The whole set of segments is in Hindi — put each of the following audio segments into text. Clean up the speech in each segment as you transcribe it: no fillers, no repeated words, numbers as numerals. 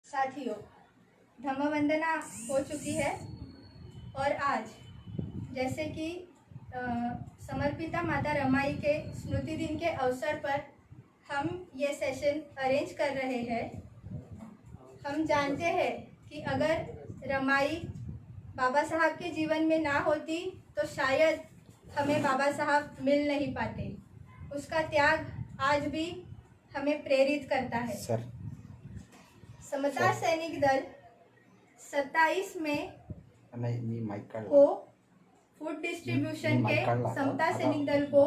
साथियों, धम्मवंदना हो चुकी है और आज जैसे कि समर्पिता माता रमाई के स्मृति दिन के अवसर पर हम ये सेशन अरेंज कर रहे हैं। हम जानते हैं कि अगर रमाई बाबा साहब के जीवन में ना होती तो शायद हमें बाबा साहब मिल नहीं पाते। उसका त्याग आज भी हमें प्रेरित करता है। समता सैनिक दल 27 मई को फूड डिस्ट्रीब्यूशन के समता सैनिक दल को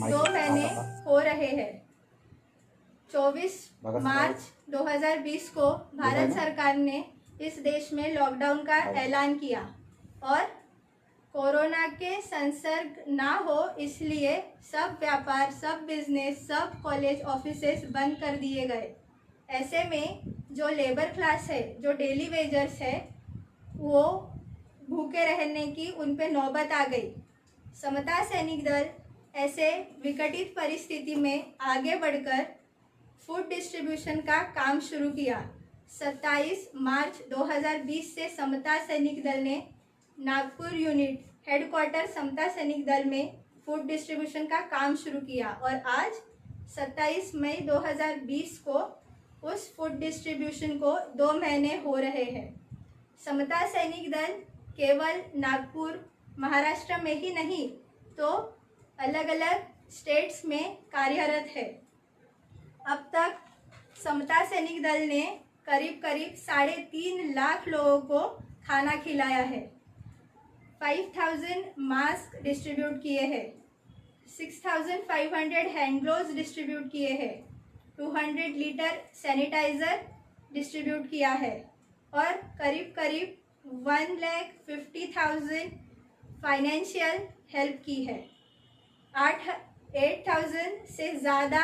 2 महीने हो रहे हैं। 24 मार्च 2020 को भारत सरकार ने इस देश में लॉकडाउन का ऐलान किया और कोरोना के संसर्ग ना हो इसलिए सब व्यापार, सब बिजनेस, सब कॉलेज, ऑफिसेस बंद कर दिए गए। ऐसे में जो लेबर क्लास है, जो डेली वेजर्स है, वो भूखे रहने की उन पे नौबत आ गई। समता सैनिक दल ऐसे विकटित परिस्थिति में आगे बढ़कर फूड डिस्ट्रीब्यूशन का काम शुरू किया। 27 मार्च 2020 से समता सैनिक दल ने नागपुर यूनिट हेडक्वार्टर समता सैनिक दल में फूड डिस्ट्रीब्यूशन का काम शुरू किया और आज 27 मई 2020 को उस फूड डिस्ट्रीब्यूशन को 2 महीने हो रहे हैं। समता सैनिक दल केवल नागपुर, महाराष्ट्र में ही नहीं तो अलग अलग स्टेट्स में कार्यरत है। अब तक समता सैनिक दल ने करीब 3.5 लाख लोगों को खाना खिलाया है। 5000 मास्क डिस्ट्रीब्यूट किए हैं, 6500 हैंड ग्लोव्स डिस्ट्रीब्यूट किए हैं, 200 लीटर सैनिटाइज़र डिस्ट्रीब्यूट किया है और करीब 1,50,000 फाइनेंशियल हेल्प की है। 8,000 से ज़्यादा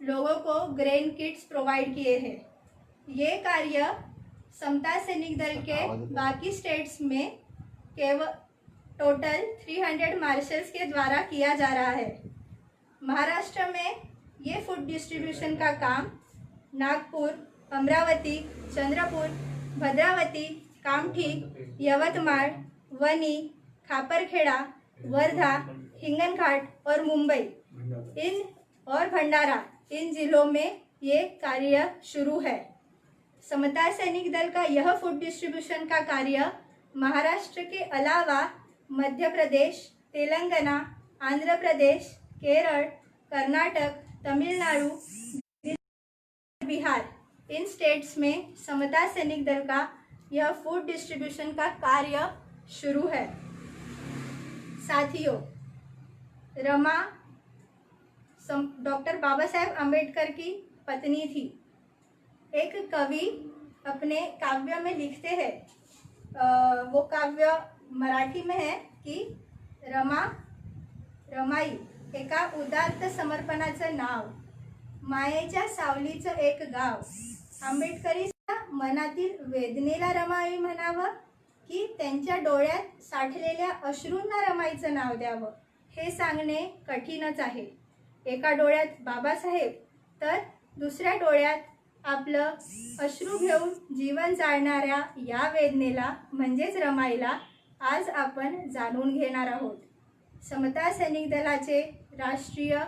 लोगों को ग्रेन किट्स प्रोवाइड किए हैं। ये कार्य समता सैनिक दल के बाकी स्टेट्स में केवल टोटल 300 मार्शल्स के द्वारा किया जा रहा है। महाराष्ट्र में ये फूड डिस्ट्रीब्यूशन का काम नागपुर, अमरावती, चंद्रपुर, भद्रावती, कामठी, यवतमाळ, वनी, खापरखेड़ा, वर्धा, हिंगनघाट और मुंबई और भंडारा इन जिलों में ये कार्य शुरू है। समता सैनिक दल का यह फूड डिस्ट्रीब्यूशन का कार्य महाराष्ट्र के अलावा मध्य प्रदेश, तेलंगाना, आंध्र प्रदेश, केरल, कर्नाटक, तमिलनाडु, बिहार इन स्टेट्स में समता सैनिक दल का यह फूड डिस्ट्रीब्यूशन का कार्य शुरू है। साथियों, रमा डॉक्टर बाबा साहेब अम्बेडकर की पत्नी थी। एक कवि अपने काव्य में लिखते हैं, वो काव्य मराठी में है की रमाई एका उदात्त समर्पणाचं नाव, मायेच्या सावलीचं एक गाव, आंबेडकरी मनातील वेदनेला रमाई म्हणावं की त्यांच्या डोळ्यात साठलेल्या अश्रूंना रमाईचं नाव द्यावं हे सांगणे कठीणच आहे। एका डोळ्यात बाबासाहेब तर दुसऱ्या डोळ्यात आपलं अश्रू घेऊन जीवन जाळणाऱ्या या वेदनेला म्हणजेच रमाईला आज आपण जाणून घेणार आहोत। समता सैनिक दलाचे राष्ट्रीय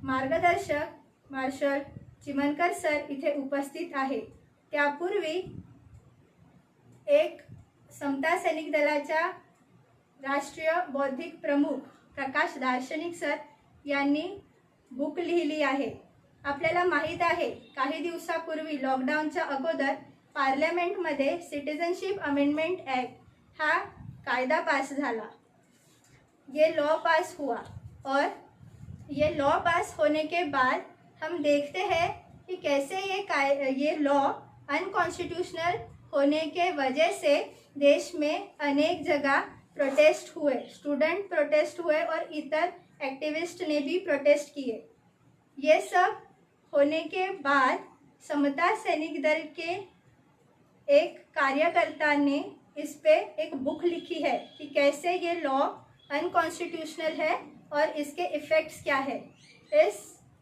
मार्गदर्शक मार्शल चिमनकर सर इथे उपस्थित आहेत। त्यापूर्वी एक समता सैनिक दलाच्या राष्ट्रीय बौद्धिक प्रमुख प्रकाश दार्शनिक सर यांनी बुक लिहिली आहे। आपल्याला माहीत आहे काही दिवसापूर्वी लॉकडाऊनच्या अगोदर पार्लियामेंटमध्ये सिटीजनशिप अमेंडमेंट एक्ट हा कायदा पास झाला। ये लॉ पास हुआ और ये लॉ पास होने के बाद हम देखते हैं कि कैसे ये लॉ अनकॉन्स्टिट्यूशनल होने के वजह से देश में अनेक जगह प्रोटेस्ट हुए, स्टूडेंट प्रोटेस्ट हुए और इतर एक्टिविस्ट ने भी प्रोटेस्ट किए। ये सब होने के बाद समता सैनिक दल के एक कार्यकर्ता ने इस पे एक बुक लिखी है कि कैसे ये लॉ अनकॉन्स्टिट्यूशनल है और इसके इफ़ेक्ट्स क्या है। इस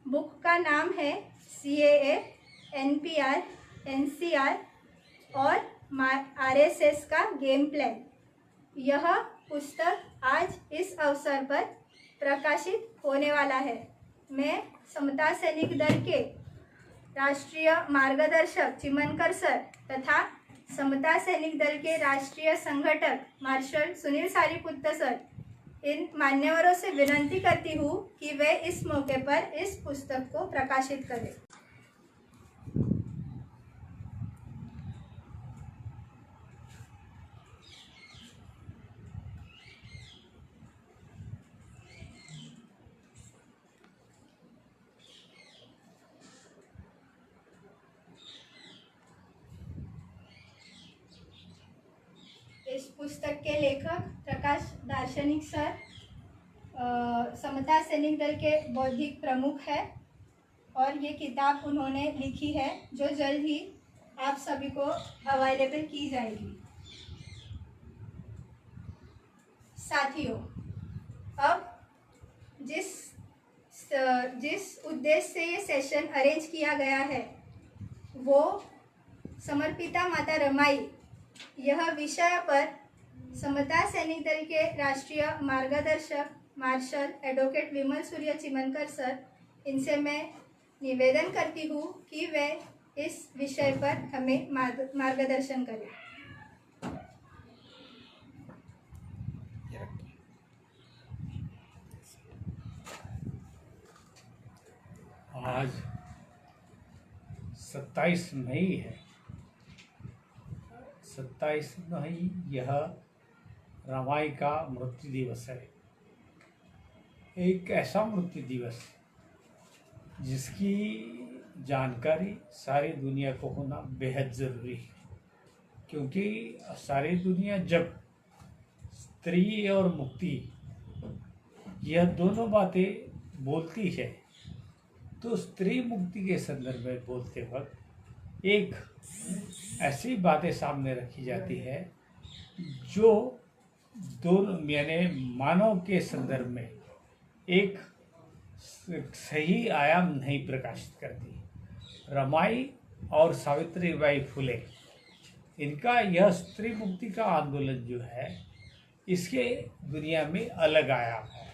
बुक का नाम है CAA, NPR, NCR और आरएसएस का गेम प्लान। यह पुस्तक आज इस अवसर पर प्रकाशित होने वाला है। मैं समता सैनिक दल के राष्ट्रीय मार्गदर्शक चिमनकर सर तथा समता सैनिक दल के राष्ट्रीय संगठक मार्शल सुनील सारीपुत्त सर, इन मान्यवरों से विनती करती हूँ कि वे इस मौके पर इस पुस्तक को प्रकाशित करें। इस पुस्तक के लेखक प्रकाश दार्शनिक सर समता सैनिक दल के बौद्धिक प्रमुख है और ये किताब उन्होंने लिखी है जो जल्द ही आप सभी को अवेलेबल की जाएगी। साथियों, अब जिस उद्देश्य से ये सेशन अरेंज किया गया है वो समर्पिता माता रमाई, यह विषय पर समता सैनिक दल के राष्ट्रीय मार्गदर्शक मार्शल एडवोकेट विमल सूर्य चिमनकर सर, इनसे मैं निवेदन करती हूँ कि वे इस विषय पर हमें मार्गदर्शन करें। आज 27 मई है। 27 मई यह रमाई का मृत्यु दिवस है। एक ऐसा मृत्यु दिवस जिसकी जानकारी सारी दुनिया को होना बेहद ज़रूरी है, क्योंकि सारी दुनिया जब स्त्री और मुक्ति यह दोनों बातें बोलती है तो स्त्री मुक्ति के संदर्भ में बोलते वक्त एक ऐसी बातें सामने रखी जाती है जो दोनों यानी मानव के संदर्भ में एक सही आयाम नहीं प्रकाशित करती। रमाई और सावित्रीबाई फुले, इनका यह स्त्री मुक्ति का आंदोलन जो है इसके दुनिया में अलग आयाम है।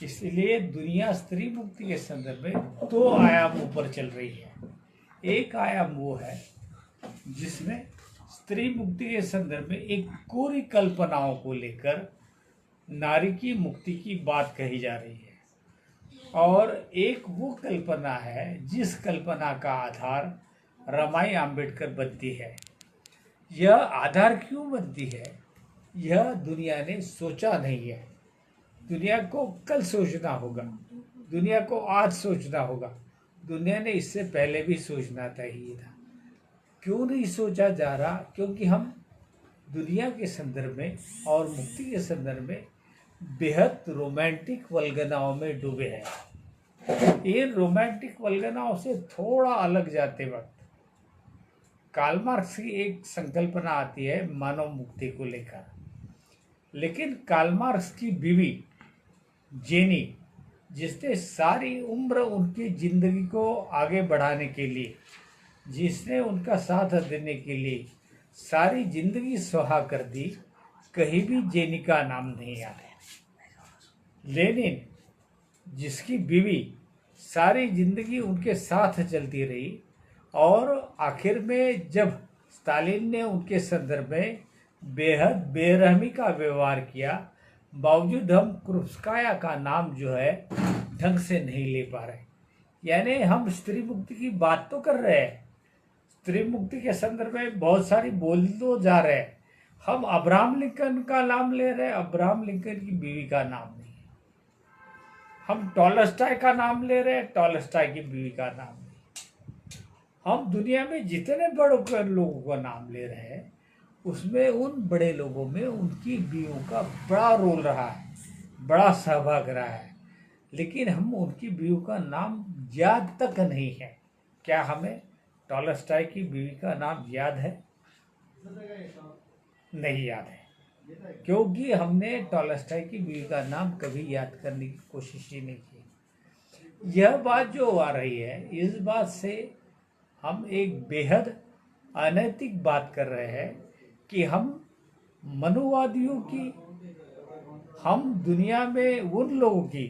इसलिए दुनिया स्त्री मुक्ति के संदर्भ में दो आयामों पर चल रही है। एक आयाम वो है जिसमें स्त्री मुक्ति के संदर्भ में एक पूरी कल्पनाओं को लेकर नारी की मुक्ति की बात कही जा रही है, और एक वो कल्पना है जिस कल्पना का आधार रमाई अम्बेडकर बनती है। यह आधार क्यों बनती है, यह दुनिया ने सोचा नहीं है। दुनिया को कल सोचना होगा, दुनिया को आज सोचना होगा। दुनिया ने इससे पहले भी सोचना चाहिए था। क्यों नहीं सोचा जा रहा? क्योंकि हम दुनिया के संदर्भ में और मुक्ति के संदर्भ में बेहद रोमांटिक वल्गनाओं में डूबे हैं। इन रोमांटिक वल्गनाओं से थोड़ा अलग जाते वक्त कार्ल मार्क्स की एक संकल्पना आती है मानव मुक्ति को लेकर। लेकिन कार्ल मार्क्स की बीवी जेनी, जिसने सारी उम्र उनकी जिंदगी को आगे बढ़ाने के लिए, जिसने उनका साथ देने के लिए सारी जिंदगी सुहा कर दी, कहीं भी जेनी का नाम नहीं आया। लेनिन, जिसकी बीवी सारी जिंदगी उनके साथ चलती रही और आखिर में जब स्टालिन ने उनके संदर्भ में बेहद बेरहमी का व्यवहार किया, बावजूद हम क्रुप्स्काया का नाम जो है ढंग से नहीं ले पा रहे। यानी हम स्त्री मुक्ति की बात तो कर रहे हैं, स्त्री मुक्ति के संदर्भ में बहुत सारी बोल तो जा रहे हैं, हम अब्राहम लिंकन का नाम ले रहे हैं, अब्राहम लिंकन की बीवी का नाम नहीं। हम टॉलस्टॉय का नाम ले रहे हैं, टॉलस्टॉय की बीवी का नाम नहीं। हम दुनिया में जितने बड़े लोगों का नाम ले रहे हैं उसमें उन बड़े लोगों में उनकी बीवियों का बड़ा रोल रहा है, बड़ा सहभाग रहा है, लेकिन हम उनकी बीवियों का नाम याद तक नहीं है। क्या हमें टॉलस्टॉय की बीवी का नाम याद है? नहीं याद है, क्योंकि हमने टॉलस्टॉय की बीवी का नाम कभी याद करने की कोशिश ही नहीं की। यह बात जो आ रही है, इस बात से हम एक बेहद अनैतिक बात कर रहे हैं कि हम मनुवादियों की, हम दुनिया में उन लोगों की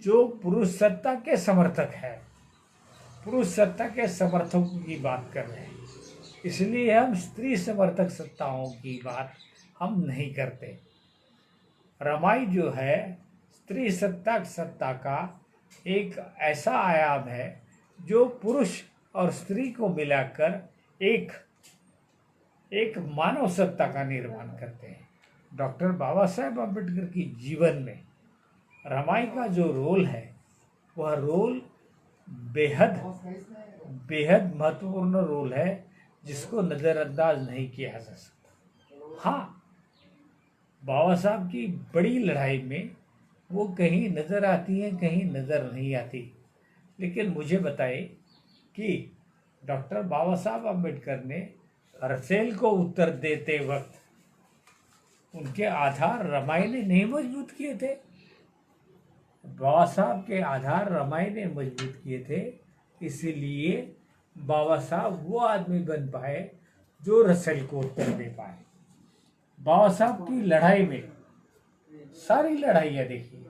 जो पुरुष सत्ता के समर्थक है, पुरुष सत्ता के समर्थकों की बात कर रहे हैं। इसलिए हम स्त्री समर्थक सत्ताओं की बात हम नहीं करते। रामायण जो है स्त्री सत्ता का एक ऐसा आयाम है जो पुरुष और स्त्री को मिलाकर एक मानव सत्ता का निर्माण करते हैं। डॉक्टर बाबा साहेब अम्बेडकर की जीवन में रामायण का जो रोल है वह रोल बेहद बेहद महत्वपूर्ण रोल है, जिसको नज़रअंदाज नहीं किया जा सकता। हाँ, बाबा साहब की बड़ी लड़ाई में वो कहीं नज़र आती हैं, कहीं नज़र नहीं आती। लेकिन मुझे बताइए कि डॉक्टर बाबा साहब अम्बेडकर ने रसेल को उत्तर देते वक्त उनके आधार रामायण ने नहीं मजबूत किए थे। बाबा साहब के आधार रामायण ने मजबूत किए थे, इसीलिए बाबा साहब वो आदमी बन पाए जो रसेल को उत्तर दे पाए। बाबा साहब की लड़ाई में सारी लड़ाइयाँ देखिए,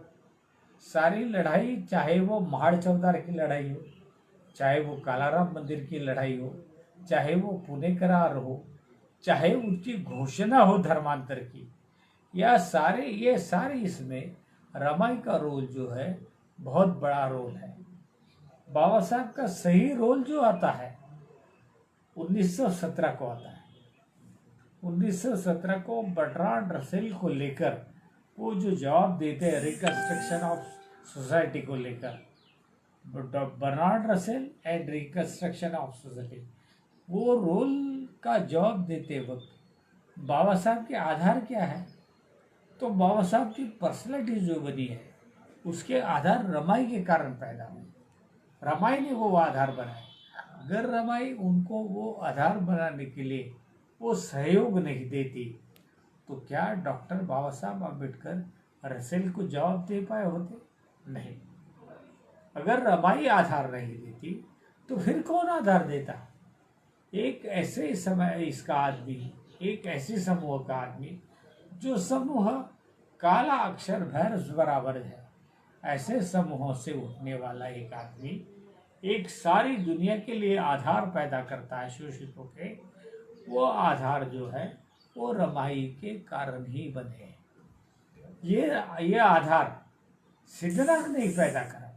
सारी लड़ाई, चाहे वो महाड़ चौधार की लड़ाई हो, चाहे वो कालाराम मंदिर की लड़ाई हो, चाहे वो पुणे करार हो, चाहे उनकी घोषणा हो धर्मांतर की, या ये सारे इसमें रामायण का रोल जो है बहुत बड़ा रोल है। बाबा साहब का सही रोल जो आता है 1917 को आता है। 1917 को बर्ट्रांड रसेल को लेकर वो जो जवाब देते हैं रिकंस्ट्रक्शन ऑफ सोसाइटी को लेकर, Bernard Russell and reconstruction of society, वो रोल का जवाब देते वक्त बाबा साहब के आधार क्या है? तो बाबा साहब की पर्सनैलिटी जो बनी है उसके आधार रामायण के कारण पैदा हुए। रामायण ने वो आधार बनाया। अगर रामायण उनको वो आधार बनाने के लिए वो सहयोग नहीं देती तो क्या डॉक्टर बाबा साहब अम्बेडकर रसेल को जवाब दे पाए होते? नहीं। अगर रामायण आधार नहीं देती तो फिर कौन आधार देता? एक ऐसे समय इसका आदमी, एक ऐसे समूह का आदमी जो समूह काला अक्षर भैरस बराबर है, ऐसे समूहों से उठने वाला एक आदमी एक सारी दुनिया के लिए आधार पैदा करता है शोषितों के। वो आधार जो है वो रामायण के कारण ही बने। ये आधार सिद्धनाथ ने ही पैदा करा।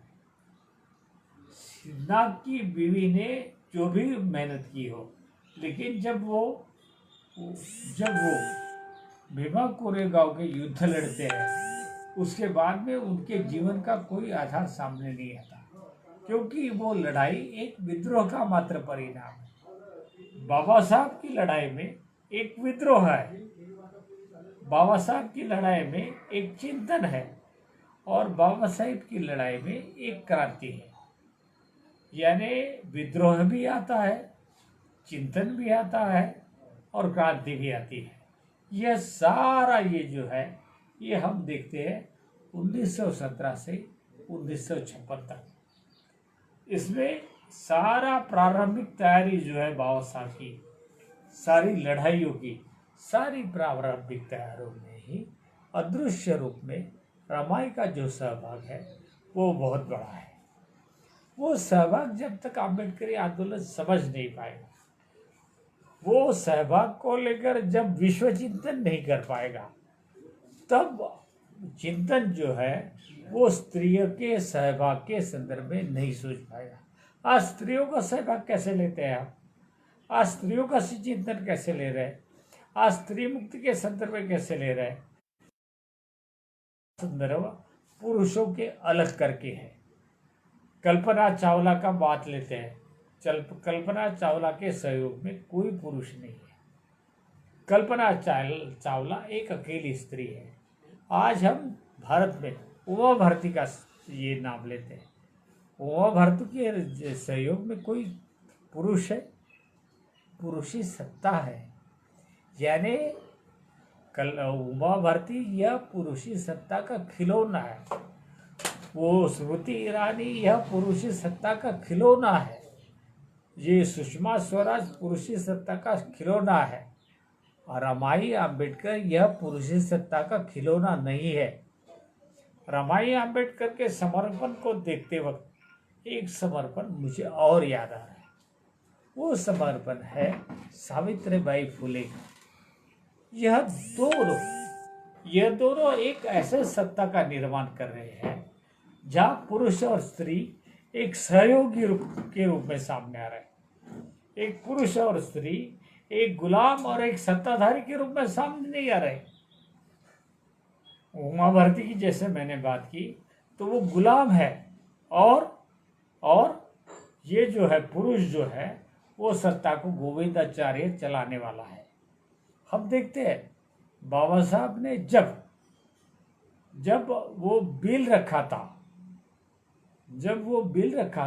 सिद्धनाथ की बीवी ने जो भी मेहनत की हो, लेकिन जब वो भीमा कोरेगांव के युद्ध लड़ते हैं उसके बाद में उनके जीवन का कोई आधार सामने नहीं आता, क्योंकि वो लड़ाई एक विद्रोह का मात्र परिणाम है। बाबा साहब की लड़ाई में एक विद्रोह है, बाबा साहब की लड़ाई में एक चिंतन है, और बाबा साहब की लड़ाई में एक क्रांति है। यानी विद्रोह भी आता है, चिंतन भी आता है और क्रांति भी आती है। यह सारा ये जो है ये हम देखते हैं 1917 से 1956 तक। इसमें सारा प्रारंभिक तैयारी जो है बाबा साहब की, सारी लड़ाइयों की सारी प्रारंभिक तैयारियों में ही अदृश्य रूप में रामायण का जो सहभाग है वो बहुत बड़ा है। वो सहभाग जब तक अम्बेडकरी आंदोलन समझ नहीं पाएगा, वो सहभाग को लेकर जब विश्व चिंतन नहीं कर पाएगा, तब चिंतन जो है वो स्त्रियों के सहभाग के संदर्भ में नहीं सोच पाएगा। आज स्त्रियों का सहभाग कैसे लेते हैं आप? आज स्त्रियों का चिंतन कैसे ले रहे हैं? आज स्त्री मुक्ति के संदर्भ में कैसे ले रहे हैं? संदर्भ पुरुषों के अलग करके है। कल्पना चावला का बात लेते हैं, कल्पना चावला के सहयोग में कोई पुरुष नहीं है। कल्पना चावला एक अकेली स्त्री है। आज हम भारत में उमा भारती का ये नाम लेते हैं। उमा भारती के सहयोग में कोई पुरुष है? पुरुषी सत्ता है। यानी उमा भारती यह पुरुषी सत्ता का खिलौना है। वो स्मृति ईरानी यह पुरुषी सत्ता का खिलौना है। ये सुषमा स्वराज पुरुषी सत्ता का खिलौना है और रमाई अंबेडकर यह पुरुषी सत्ता का खिलौना नहीं है। रमाई अंबेडकर के समर्पण को देखते वक्त एक समर्पण मुझे और याद आ रहा है। वो समर्पण है सावित्रीबाई फुले का। यह दोनों एक ऐसे सत्ता का निर्माण कर रहे हैं जहां पुरुष और स्त्री एक सहयोगी के रूप में सामने आ रहे हैं। एक पुरुष और स्त्री एक गुलाम और एक सत्ताधारी के रूप में सामने नहीं आ रहे। उमा भारती की जैसे मैंने बात की तो वो गुलाम है और ये जो है पुरुष जो है वो सत्ता को गोविंदाचार्य चलाने वाला है। हम देखते हैं बाबा साहब ने जब वो बिल रखा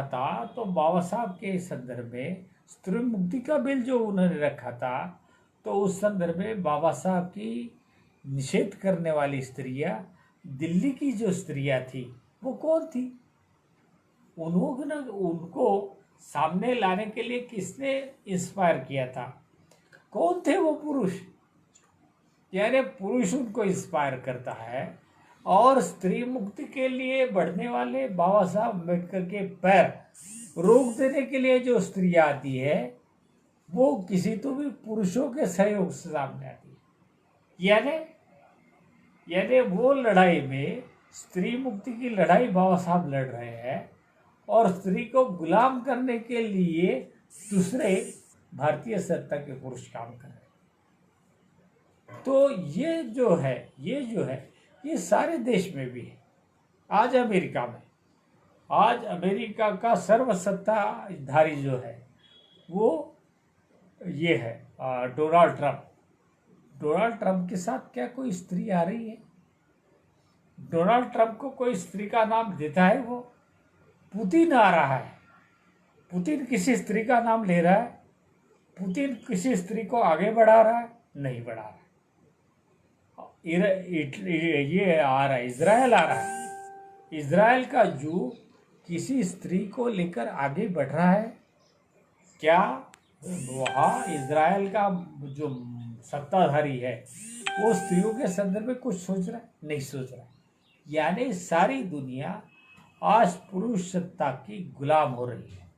था तो बाबा साहब के संदर्भ में स्त्री मुक्ति का बिल जो उन्होंने रखा था तो उस संदर्भ में बाबा साहब की निषेध करने वाली स्त्रियां, दिल्ली की जो स्त्रियां थी वो कौन थी? उनको सामने लाने के लिए किसने इंस्पायर किया था? कौन थे वो पुरुष? यानी पुरुष उनको इंस्पायर करता है और स्त्री मुक्ति के लिए बढ़ने वाले बाबा साहब अम्बेडकर के पैर रोक देने के लिए जो स्त्री आती है वो किसी तो भी पुरुषों के सहयोग से सामने आती है। यानी वो लड़ाई में स्त्री मुक्ति की लड़ाई बाबा साहब लड़ रहे हैं और स्त्री को गुलाम करने के लिए दूसरे भारतीय सत्ता के पुरुष काम कर रहे हैं। तो ये जो है ये सारे देश में भी है। आज अमेरिका का सर्वसत्ताधारी जो है वो ये है डोनाल्ड ट्रंप के साथ क्या कोई स्त्री आ रही है? डोनाल्ड ट्रंप को कोई स्त्री का नाम देता है? वो पुतिन आ रहा है, पुतिन किसी स्त्री का नाम ले रहा है? पुतिन किसी स्त्री को आगे बढ़ा रहा है? नहीं बढ़ा रहा है। ये आ रहा है, इजराइल आ रहा है। इजराइल का जू किसी स्त्री को लेकर आगे बढ़ रहा है क्या? वहाँ इजराइल का जो सत्ताधारी है वो स्त्रियों के संदर्भ में कुछ सोच रहा है? नहीं सोच रहा है। यानी सारी दुनिया आज पुरुष सत्ता की गुलाम हो रही है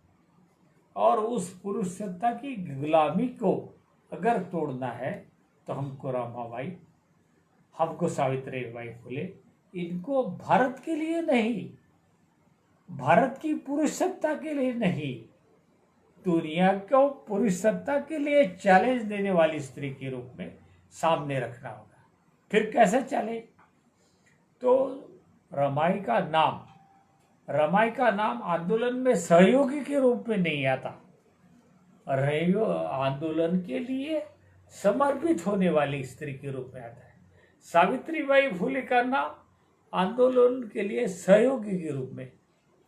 और उस पुरुष सत्ता की गुलामी को अगर तोड़ना है तो हमको रमाबाई, हमको सावित्रीबाई फुले, इनको भारत के लिए नहीं, भारत की पुरुष सत्ता के लिए नहीं, दुनिया को पुरुष सत्ता के लिए चैलेंज देने वाली स्त्री के रूप में सामने रखना होगा। फिर कैसे चले? तो रमाई का नाम आंदोलन में सहयोगी के रूप में नहीं आता, आंदोलन के लिए समर्पित होने वाली स्त्री के रूप में आता है। सावित्रीबाई फुले का नाम आंदोलन के लिए सहयोगी के रूप में,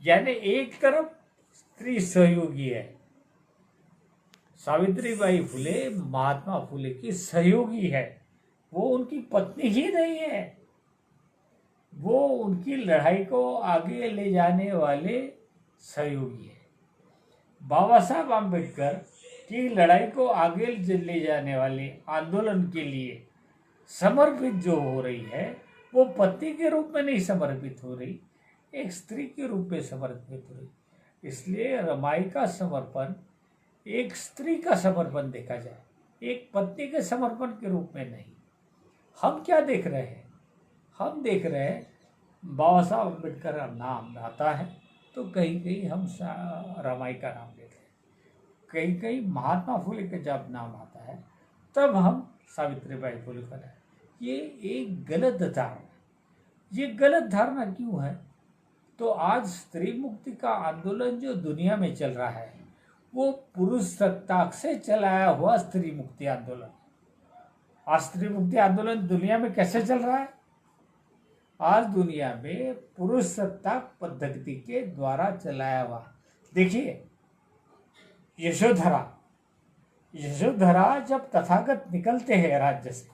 यानी एक तरफ स्त्री सहयोगी है। सावित्रीबाई फुले महात्मा फुले की सहयोगी है, वो उनकी पत्नी ही नहीं है, वो उनकी लड़ाई को आगे ले जाने वाले सहयोगी है। बाबा साहब अम्बेडकर की लड़ाई को आगे ले जाने वाले आंदोलन के लिए समर्पित जो हो रही है वो पति के रूप में नहीं समर्पित हो रही, एक स्त्री के रूप में समर्पित हो रही। इसलिए रमाई का समर्पण एक स्त्री का समर्पण देखा जाए, एक पत्नी के समर्पण के रूप में नहीं। हम क्या देख रहे हैं? हम देख रहे हैं बाबा साहब अम्बेडकर का नाम आता है तो कहीं कहीं हम रमाई का नाम लेते हैं, कहीं कहीं महात्मा फुले का जब नाम आता है तब हम सावित्रीबाई फुले का नाम। ये एक गलत धारणा, ये गलत धारणा क्यों है? तो आज स्त्री मुक्ति का आंदोलन जो दुनिया में चल रहा है वो पुरुष सत्ता से चलाया हुआ स्त्री मुक्ति आंदोलन। आज स्त्री मुक्ति आंदोलन दुनिया में कैसे चल रहा है? आज दुनिया में पुरुष सत्ता पद्धति के द्वारा चलाया हुआ। देखिए यशोधरा जब तथागत निकलते हैं राज्य से,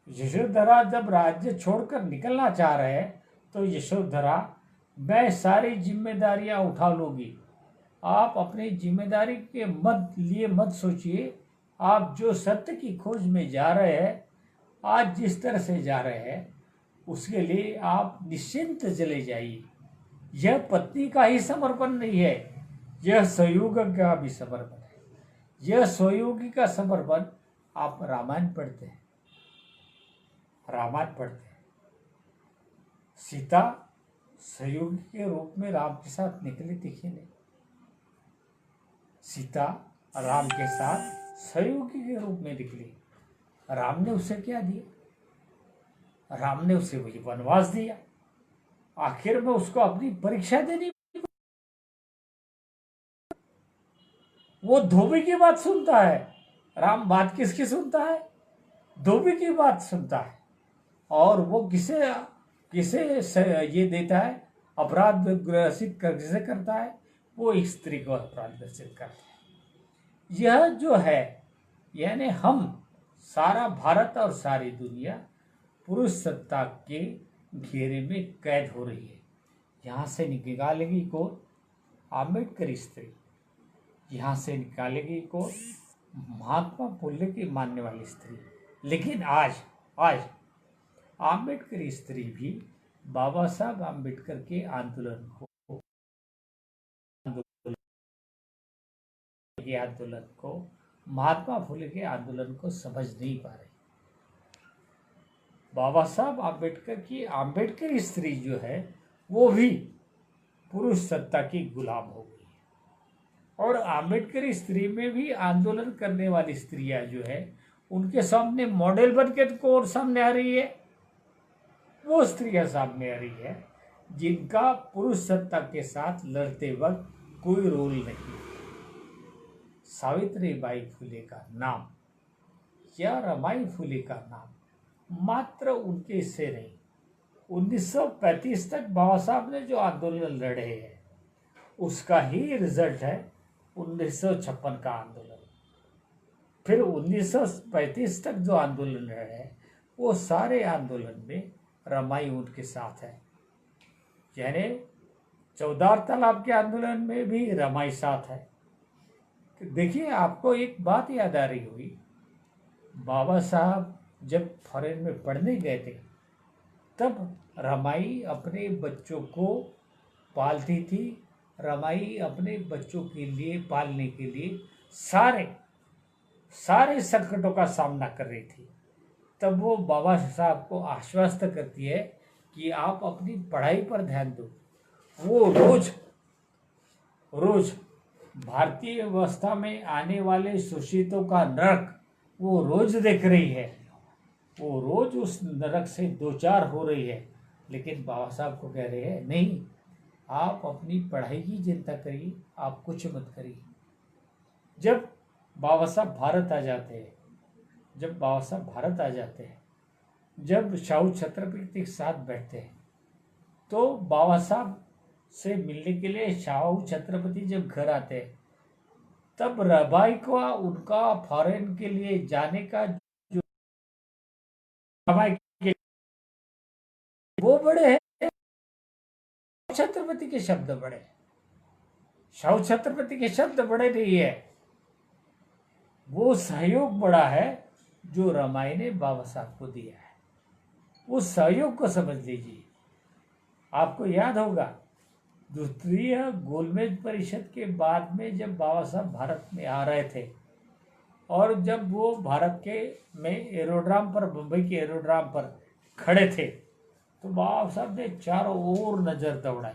यशोधरा जब राज्य छोड़कर निकलना चाह रहे हैं तो यशोधरा मैं सारी जिम्मेदारियां उठा लूंगी, आप अपनी जिम्मेदारी के मत सोचिए। आप जो सत्य की खोज में जा रहे हैं, आज जिस तरह से जा रहे हैं, उसके लिए आप निश्चिंत चले जाइए। यह पत्नी का ही समर्पण नहीं है, यह सहयोगी का भी समर्पण है। यह सहयोगी का समर्पण, आप रामायण पढ़ते हैं, सीता सहयोगी के रूप में राम के साथ निकली, दिखी नहीं। सीता राम के साथ सहयोगी के रूप में निकली। राम ने उसे क्या दिया? राम ने उसे वही वनवास दिया। आखिर में उसको अपनी परीक्षा देनी। वो धोबी की बात सुनता है। राम बात किसकी सुनता है? धोबी की बात सुनता है। और वो किसे किसे ये देता है? अपराध ग्रसित किसे करता है? वो एक स्त्री को अपराध ग्रसित करता है। यह जो है, यानी हम सारा भारत और सारी दुनिया पुरुष सत्ता के घेरे में कैद हो रही है। यहाँ से निकालेगी कौन? आम्बेडकर स्त्री। यहाँ से निकालेगी कौन? महात्मा फुले की मानने वाली स्त्री। लेकिन आज आम्बेडकर स्त्री भी बाबा साहब आम्बेडकर के आंदोलन को महात्मा फुले के आंदोलन को समझ नहीं पा रही। बाबा साहब आम्बेडकर की आम्बेडकर स्त्री जो है, वो भी पुरुष सत्ता की गुलाम हो गई है। और आम्बेडकर स्त्री में भी आंदोलन करने वाली स्त्रियां जो है, उनके सामने मॉडल बनकर कौन सामने आ रही है? वो स्त्रियां सामने आ रही है जिनका पुरुष सत्ता के साथ लड़ते वक्त कोई रोल नहीं। सावित्रीबाई फुले का नाम या रमाई फुले का नाम मात्र उनके से नहीं, 1935 तक बाबा साहब ने जो आंदोलन लड़े हैं, उसका ही रिजल्ट है 1956 का आंदोलन। फिर 1935 तक जो आंदोलन लड़े हैं, वो सारे आंदोलन में रमाई उनके साथ है। यानी चौदार तालाब के आंदोलन में भी रमाई साथ है। देखिए, आपको एक बात याद आ रही होगी, बाबा साहब जब फॉरेन में पढ़ने गए थे, तब रमाई अपने बच्चों को पालती थी। रमाई अपने बच्चों के लिए पालने के लिए सारे संकटों का सामना कर रही थी। तब वो बाबा साहब को आश्वस्त करती है कि आप अपनी पढ़ाई पर ध्यान दो। वो रोज भारतीय व्यवस्था में आने वाले शोषितों का नरक वो रोज देख रही है। वो रोज उस नरक से दो चार हो रही है। लेकिन बाबा साहब को कह रहे हैं, नहीं, आप अपनी पढ़ाई की चिंता करिए, आप कुछ मत करिए। जब बाबा साहब भारत आ जाते हैं, जब शाहू छत्रपति के साथ बैठते हैं, तो बाबा साहब से मिलने के लिए शाहू छत्रपति जब घर आते हैं, तब रमाई को उनका फॉरेन के लिए जाने का जो रमाई के वो बड़े हैं, छत्रपति के शब्द बड़े, शाहू छत्रपति के शब्द बड़े नहीं है। वो सहयोग बड़ा है जो रमाई ने बाबा साहब को दिया है। उस सहयोग को समझ लीजिए। आपको याद होगा, द्वितीय गोलमेज परिषद के बाद में जब बाबा साहब भारत में आ रहे थे, और जब वो भारत के में एरोड्राम पर, मुंबई के एरोड्राम पर खड़े थे, तो बाबा साहब ने चारों ओर नजर दौड़ाई।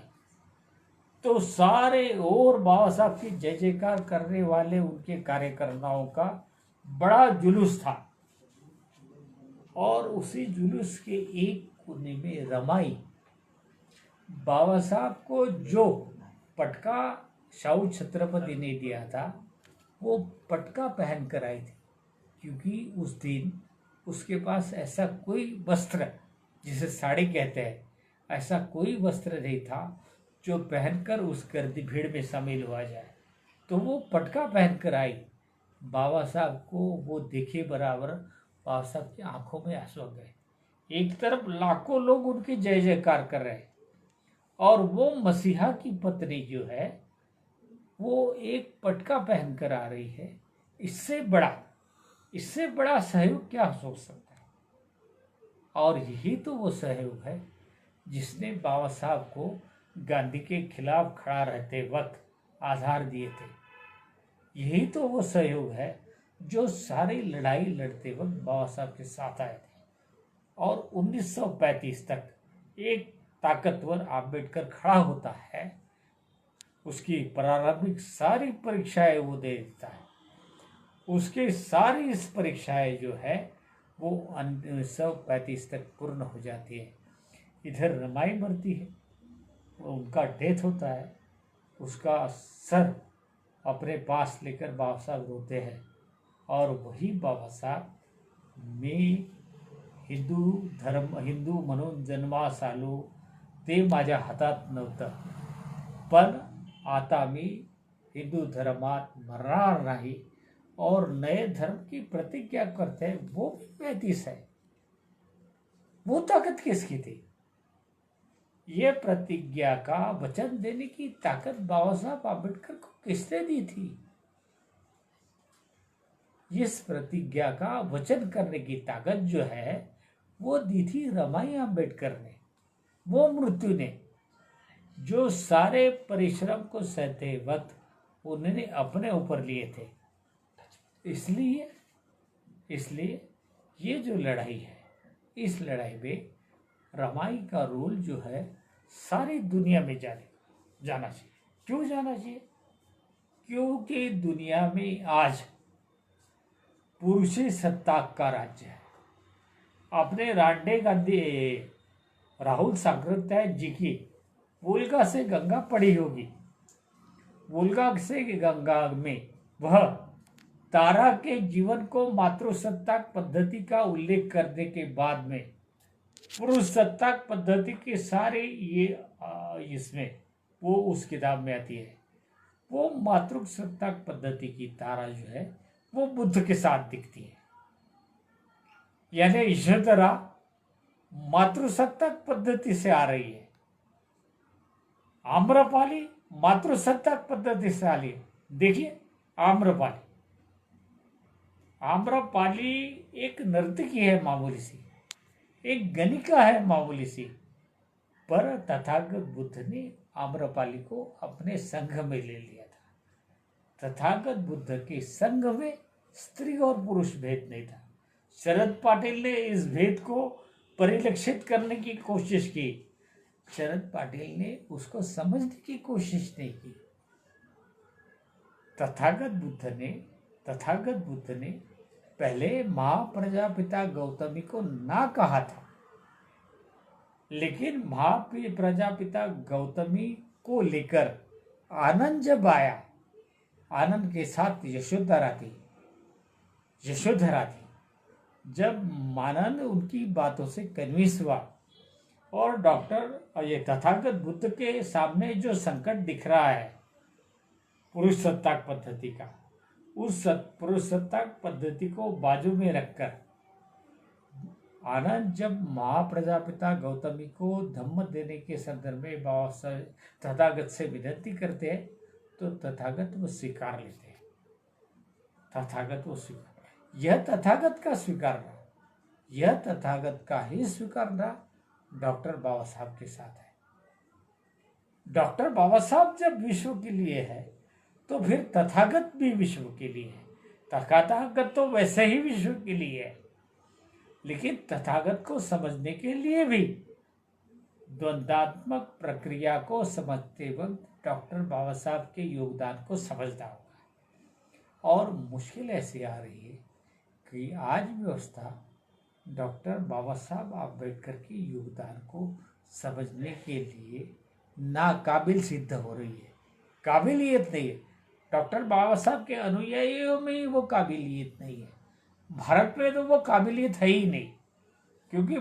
तो सारे ओर बाबा साहब की जय जयकार करने वाले उनके कार्यकर्ताओं का बड़ा जुलूस था। और उसी जुलूस के एक कोने में रमाई बाबा साहब को जो पटका शाहू छत्रपति ने दिया था, वो पटका पहन कर आई थी। क्योंकि उस दिन उसके पास ऐसा कोई वस्त्र, जिसे साड़ी कहते हैं, ऐसा कोई वस्त्र नहीं था जो पहनकर उस गर्दी भीड़ में शामिल हुआ जाए। तो वो पटका पहनकर आई। बाबा साहब को वो देखे बराबर बाबा साहब की आंखों में आंसू आ गए। एक तरफ लाखों लोग उनकी जय जयकार कर रहे हैं, और वो मसीहा की पत्नी जो है, वो एक पटका पहन कर आ रही है। इससे बड़ा सहयोग क्या हो सकता है? और यही तो वो सहयोग है जिसने बाबा साहब को गांधी के खिलाफ खड़ा रहते वक्त आधार दिए थे। यही तो वो सहयोग है जो सारी लड़ाई लड़ते वक्त बाबा साहब के साथ आए थे। और 1935 तक एक ताकतवर आम्बेडकर खड़ा होता है, उसकी प्रारंभिक सारी परीक्षाएं वो दे देता है। उसकी सारी इस परीक्षाएं जो है वो 1935 तक पूर्ण हो जाती है। इधर रमाई मरती है, उनका डेथ होता है, उसका सर अपने पास लेकर बाबा साहब रोते हैं। और वही बाबा साहब मी हिंदू म्हणून जन्मास आलो ते माझ्या हातात नव्हतं, पण आता मी हिंदू धर्मात मरणार नहीं और नए धर्म की प्रतिज्ञा करते हैं, वो भी 35 है। वो ताकत किसकी थी? ये प्रतिज्ञा का वचन देने की ताकत बाबा साहब आम्बेडकर को किसने दी थी? इस प्रतिज्ञा का वचन करने की ताकत जो है वो दी थी रमाई आम्बेडकर ने, वो मृत्यु ने, जो सारे परिश्रम को सहते वक्त उन्होंने अपने ऊपर लिए थे। इसलिए ये जो लड़ाई है, इस लड़ाई में रमाई का रोल जो है सारी दुनिया में जाना चाहिए। क्यों जाना चाहिए? क्योंकि दुनिया में आज पुरुषी सत्ता का राज्य है। अपने रांडे गांधी राहुल सांकृत्याय जी की वोल्गा से गंगा पड़ी होगी। वोल्गा से गंगा में वह तारा के जीवन को मातृसत्ताक पद्धति का उल्लेख करने के बाद में पुरुष सत्ताक पद्धति के सारे ये इसमें वो उस किताब में आती है। वो मातृसत्ताक पद्धति की तारा जो है वो बुद्ध के साथ दिखती है। यानी यशोधरा मातृसत्ताक पद्धति से आ रही है, आम्रपाली मातृसत्ताक पद्धति से आ रही है। देखिए आम्रपाली एक नर्तकी है मामूली सी, एक गणिका है मामूली सी, पर तथागत बुद्ध ने आम्रपाली को अपने संघ में ले लिया था। तथागत बुद्ध के संघ में स्त्री और पुरुष भेद नहीं था। शरद पाटिल ने इस भेद को परिलक्षित करने की कोशिश की, शरद पाटिल ने उसको समझने की कोशिश नहीं की। तथागत बुद्ध ने पहले महाप्रजापिता गौतमी को ना कहा था, लेकिन महाप्रजापिता गौतमी को लेकर आनंद जब आया, आनंद के साथ यशोधरा थी। जब आनंद उनकी बातों से कन्विंस हुआ और ये तथागत बुद्ध के सामने जो संकट दिख रहा है पुरुष सत्ताक पद्धति का, उस पुरुष सत्ताक पद्धति को बाजू में रखकर आनंद जब महाप्रजापिता गौतमी को धम्म देने के संदर्भ में बाबा तथागत से विनती करते हैं तो तथागत वो स्वीकार लेते हैं। यह तथागत का ही स्वीकारना डॉक्टर बाबा साहब के साथ है। डॉक्टर बाबा साहब जब विश्व के लिए है तो फिर तथागत भी विश्व के लिए है। तथागत तो वैसे ही विश्व के लिए है, लेकिन तथागत को समझने के लिए भी द्वंद्वात्मक प्रक्रिया को समझते वक्त डॉक्टर बाबा साहब के योगदान को समझना होगा। और मुश्किल ऐसी आ रही है कि आज व्यवस्था डॉक्टर बाबा साहब आम्बेडकर के योगदान को समझने के लिए नाकाबिल सिद्ध हो रही है। काबिलियत नहीं है। डॉक्टर बाबा साहब के अनुयायियों में ही वो काबिलियत नहीं है। भारत में तो वो काबिलियत है ही नहीं, क्योंकि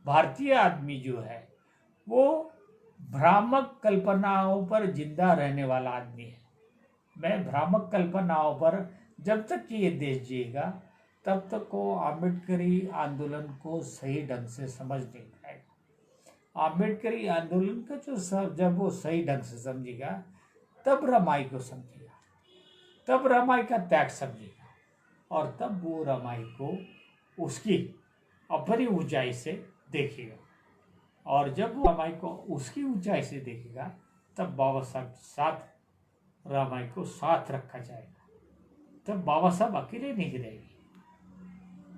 भारतीय आदमी जो है वो भ्रामक कल्पनाओं पर जिंदा रहने वाला आदमी है। मैं भ्रामक कल्पनाओं पर जब तक ये देश जिएगा तब तक वो आम्बेडकरी आंदोलन को सही ढंग से समझ नहीं पाएगा। आम्बेडकरी आंदोलन का जब वो सही ढंग से समझेगा तब रमाई को समझेगा, तब रमाई का त्याग समझेगा, और तब वो रमाई को उसकी अपनी ऊंचाई से देखेगा। और जब वो रमाई को उसकी ऊंचाई से देखेगा तब बाबा साहब के साथ रमाई को साथ रखा जाएगा। तब बाबा साहब अकेले नहीं रहेंगे,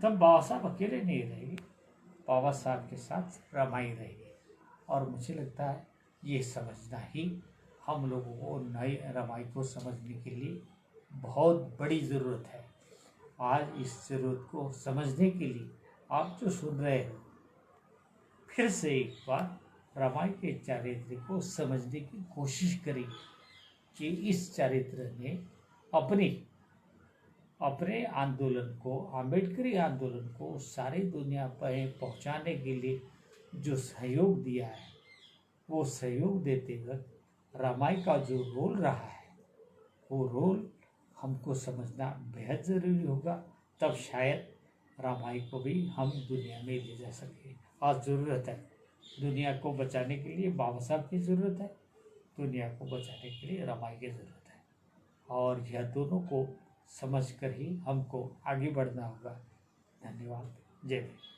तब बाबा साहब अकेले नहीं रहेंगे, बाबा साहब के साथ रमाई रहेगी। और मुझे लगता है ये समझना ही हम लोगों को नई रमाई को समझने के लिए बहुत बड़ी ज़रूरत है। आज इस ज़रूरत को समझने के लिए आप जो सुन रहे हो, फिर से एक बार रमाई के चरित्र को समझने की कोशिश करेंगे कि इस चरित्र ने अपने आंदोलन को, आम्बेडकरी आंदोलन को सारी दुनिया पर पहुंचाने के लिए जो सहयोग दिया है, वो सहयोग देते वक्त रमाई का जो रोल रहा है, वो रोल हमको समझना बेहद ज़रूरी होगा। तब शायद रमाई को भी हम दुनिया में ले जा सकें। आज ज़रूरत है, दुनिया को बचाने के लिए बाबा साहब की ज़रूरत है, दुनिया को बचाने के लिए रमाई की ज़रूरत है। और यह दोनों को समझकर ही हमको आगे बढ़ना होगा। धन्यवाद। जय हिंद।